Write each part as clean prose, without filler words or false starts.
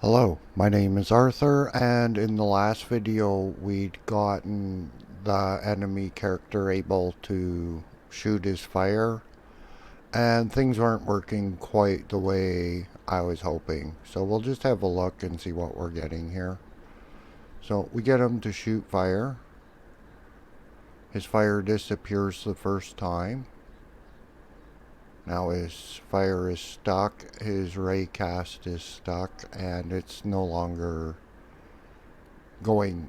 Hello, my name is Arthur, and in the last video we'd gotten the enemy character able to shoot his fire, and things weren't working quite the way I was hoping. So we'll just have a look and see what we're getting here. So we get him to shoot fire. His fire disappears the first time. Now his fire is stuck, his ray cast is stuck, and it's no longer going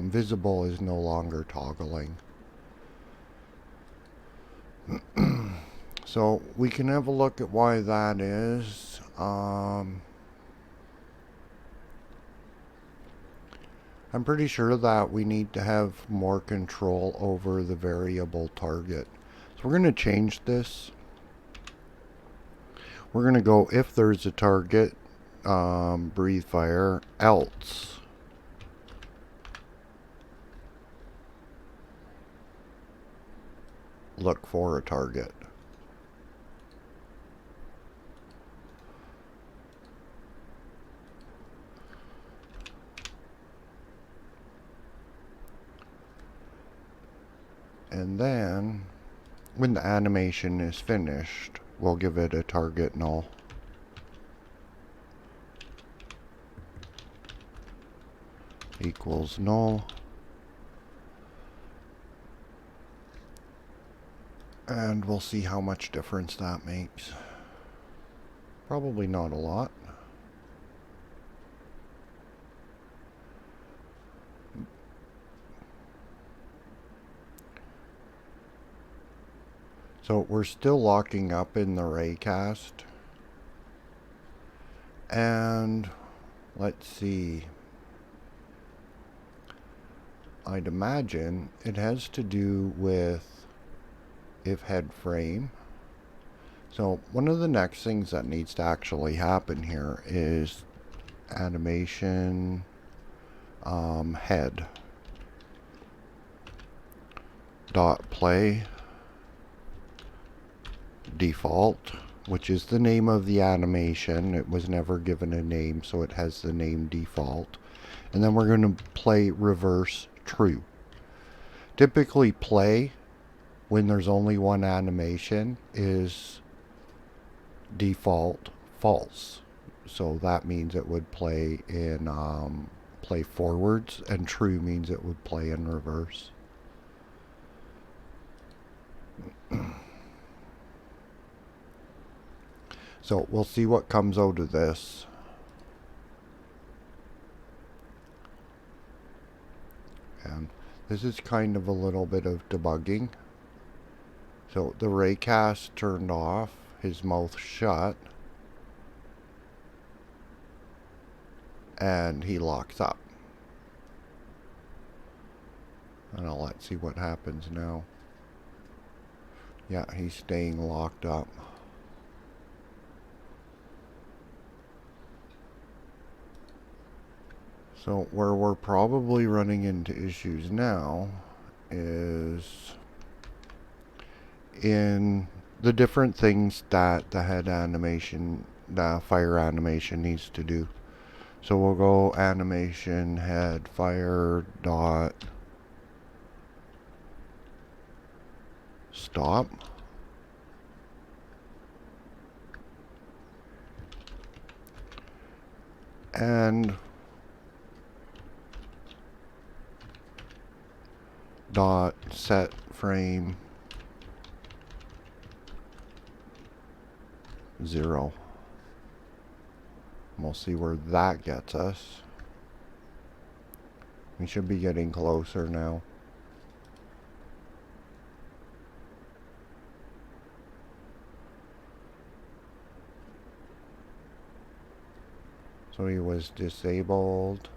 visible is no longer toggling. So we can have a look at why that is. I'm pretty sure that we need to have more control over the variable target. So we're going to change this. We're going to go if there's a target, breathe fire, else. Look for a target. And then, when the animation is finished, we'll give it a target null. Equals null. And we'll see how much difference that makes. Probably not a lot. So we're still locking up in the raycast. And let's see. I'd imagine it has to do with if head frame. So one of the next things that needs to actually happen here is animation head dot play default, which is the name of the animation. It was never given a name, so it has the name default. And then we're going to play reverse true. Typically play, when there's only one animation, is default false. So that means it would play in play forwards, and true means it would play in reverse. So we'll see what comes out of this. And this is kind of a little bit of debugging. So the raycast turned off, his mouth shut, and he locks up. And let's see what happens now. Yeah, he's staying locked up. So where we're probably running into issues now is in the different things that the head animation, the fire animation needs to do. So we'll go animation head fire dot stop. And dot set frame 0. We'll see where that gets us. We should be getting closer now. So he was disabled,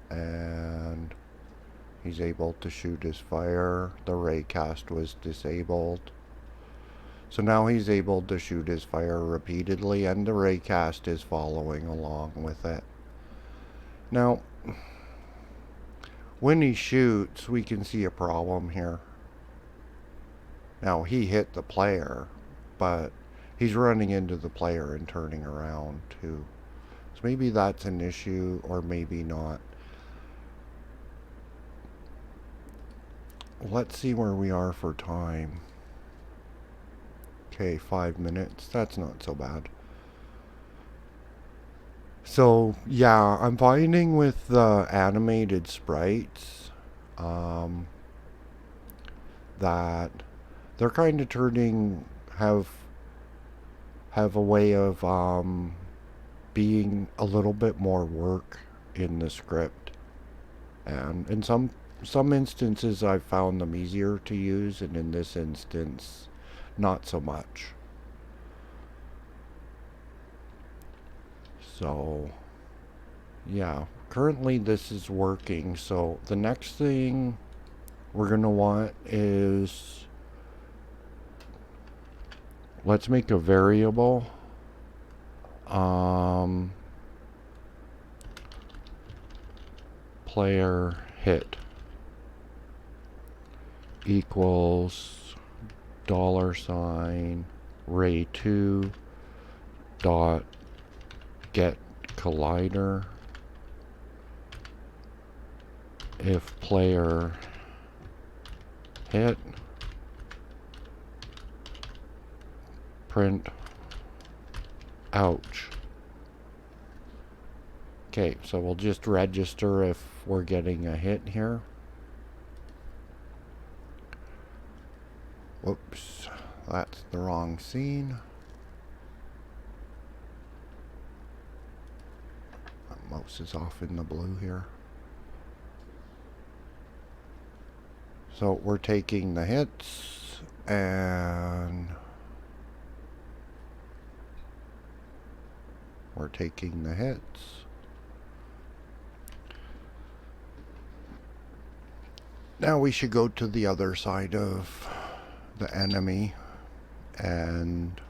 and he's able to shoot his fire. The raycast was disabled. So now he's able to shoot his fire repeatedly, and the raycast is following along with it. Now, when he shoots, we can see a problem here. Now, he hit the player, but he's running into the player and turning around too. So Maybe that's an issue, or maybe not. Let's see where we are for time. Okay, 5 minutes. That's not so bad. So, yeah, I'm finding with the animated sprites um, that they're kind of turning, have a way of being a little bit more work in the script. And in some instances I've found them easier to use, and in this instance not so much. So yeah, currently this is working. So the next thing we're gonna want is, let's make a variable player hit equals $ray2 dot get collider if player hit print ouch. Okay, so we'll just register if we're getting a hit here. Whoops, that's the wrong scene. My mouse is off in the blue here. So we're taking the hits and we're taking the hits. Now we should go to the other side of the enemy and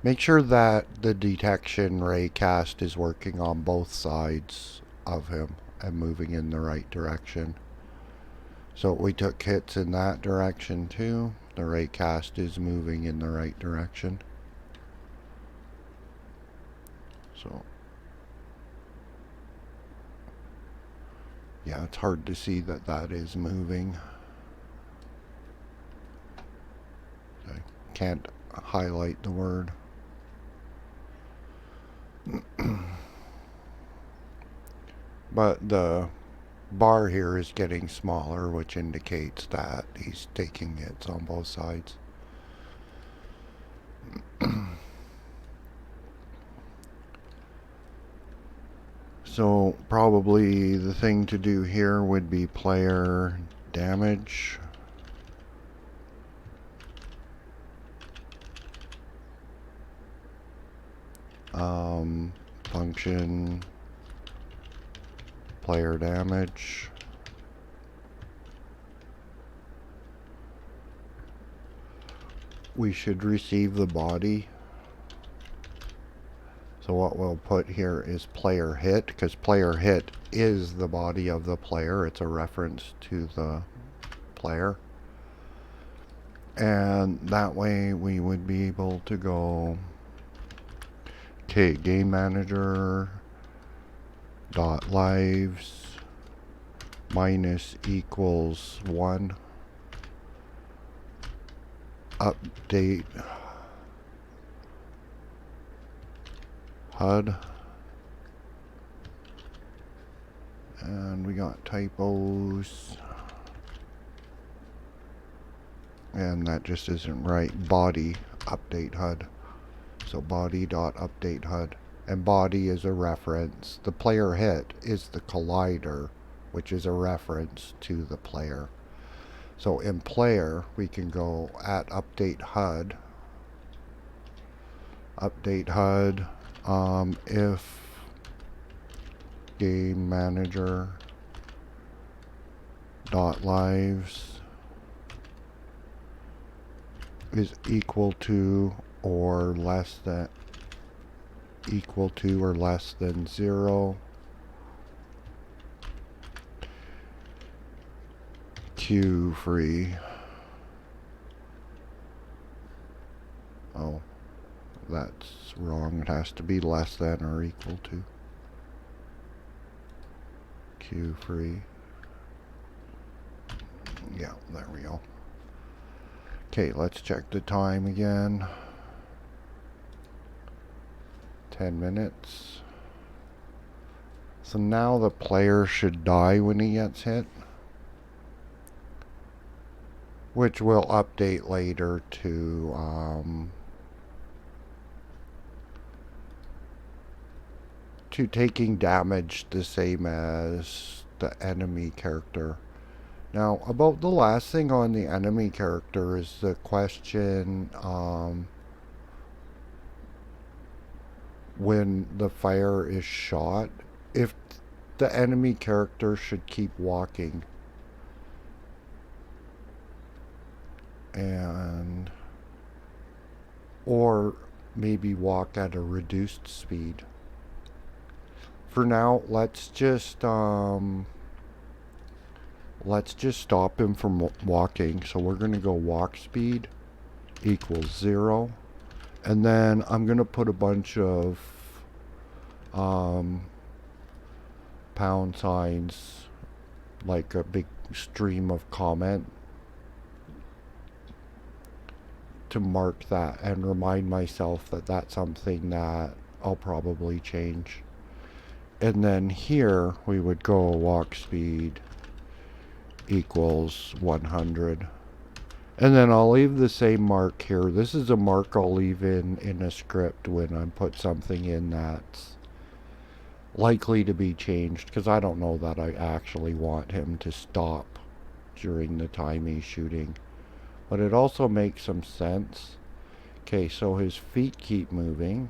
make sure that the detection ray cast is working on both sides of him and moving in the right direction. So we took hits in that direction too. The ray cast is moving in the right direction. So yeah, it's hard to see that that is moving. I can't highlight the word. But the bar here is getting smaller, which indicates that he's taking hits on both sides. So probably the thing to do here would be player damage. Function player damage. We should receive the body. So what we'll put here is player hit, because player hit is the body of the player. It's a reference to the player. And that way we would be able to go, okay, game manager dot lives minus equals 1 update HUD, and we got typos and that just isn't right. Body update HUD. So body dot update HUD, and body is a reference. The player hit is the collider, which is a reference to the player. So in player we can go at update HUD if game manager dot lives is equal to or less than 0, queue free. Oh, that's wrong. It has to be less than or equal to. Queue free. Yeah, there we go. Okay, let's check the time again. 10 minutes. So now the player should die when he gets hit, which will update later to taking damage the same as the enemy character. Now, about the last thing on the enemy character is the question, when the fire is shot, if the enemy character should keep walking. And or maybe walk at a reduced speed. For now, let's just stop him from walking. So we're going to go walk speed equals 0. And then I'm going to put a bunch of pound signs, like a big stream of comment, to mark that and remind myself that that's something that I'll probably change. And then here we would go walk speed equals 100. And then I'll leave the same mark here. This is a mark I'll leave in a script when I put something in that's likely to be changed, because I don't know that I actually want him to stop during the time he's shooting. But it also makes some sense. Okay, so his feet keep moving.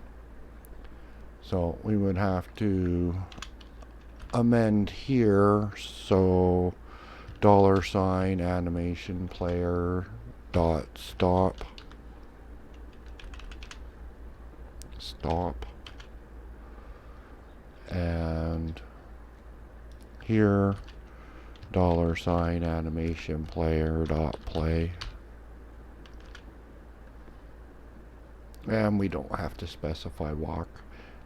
So we would have to amend here. So $ animation player dot stop. And here $ animation player dot play. And we don't have to specify walk.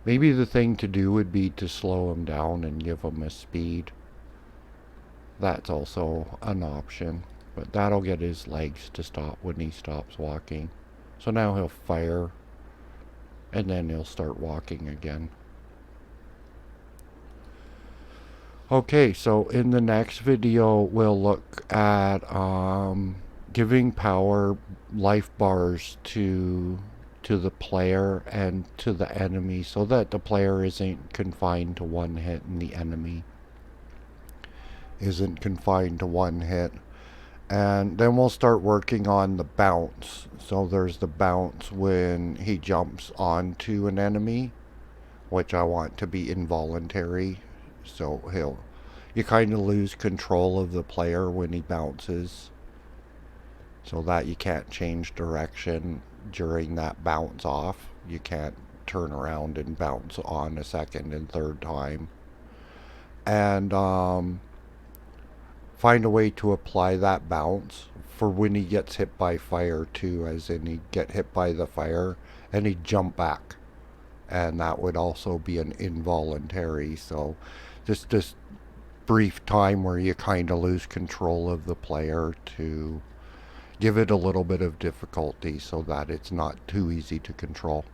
Maybe the thing to do would be to slow him down and give him a speed. That's also an option. But that'll get his legs to stop when he stops walking. So now he'll fire. And then he'll start walking again. Okay, so in the next video we'll look at giving power life bars to the player and to the enemy, so that the player isn't confined to one hit and the enemy isn't confined to one hit. And then we'll start working on the bounce. So there's the bounce when he jumps onto an enemy, which I want to be involuntary. So you kind of lose control of the player when he bounces, so that you can't change direction during that bounce off. You can't turn around and bounce on a second and third time. And find a way to apply that bounce for when he gets hit by fire too, as in he get hit by the fire and he jump back, and that would also be an involuntary. So just this brief time where you kind of lose control of the player to give it a little bit of difficulty so that it's not too easy to control.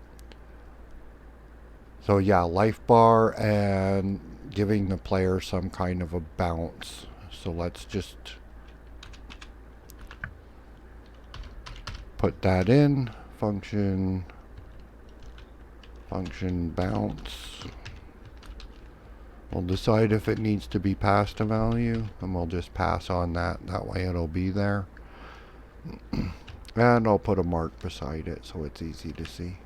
So yeah, life bar and giving the player some kind of a bounce. So let's just put that in. Function bounce. We'll decide if it needs to be passed a value, and we'll just pass on that. That way it'll be there. And I'll put a mark beside it so it's easy to see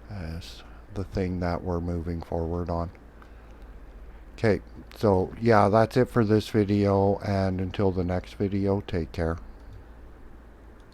as the thing that we're moving forward on. Okay, so yeah, that's it for this video, and until the next video, take care.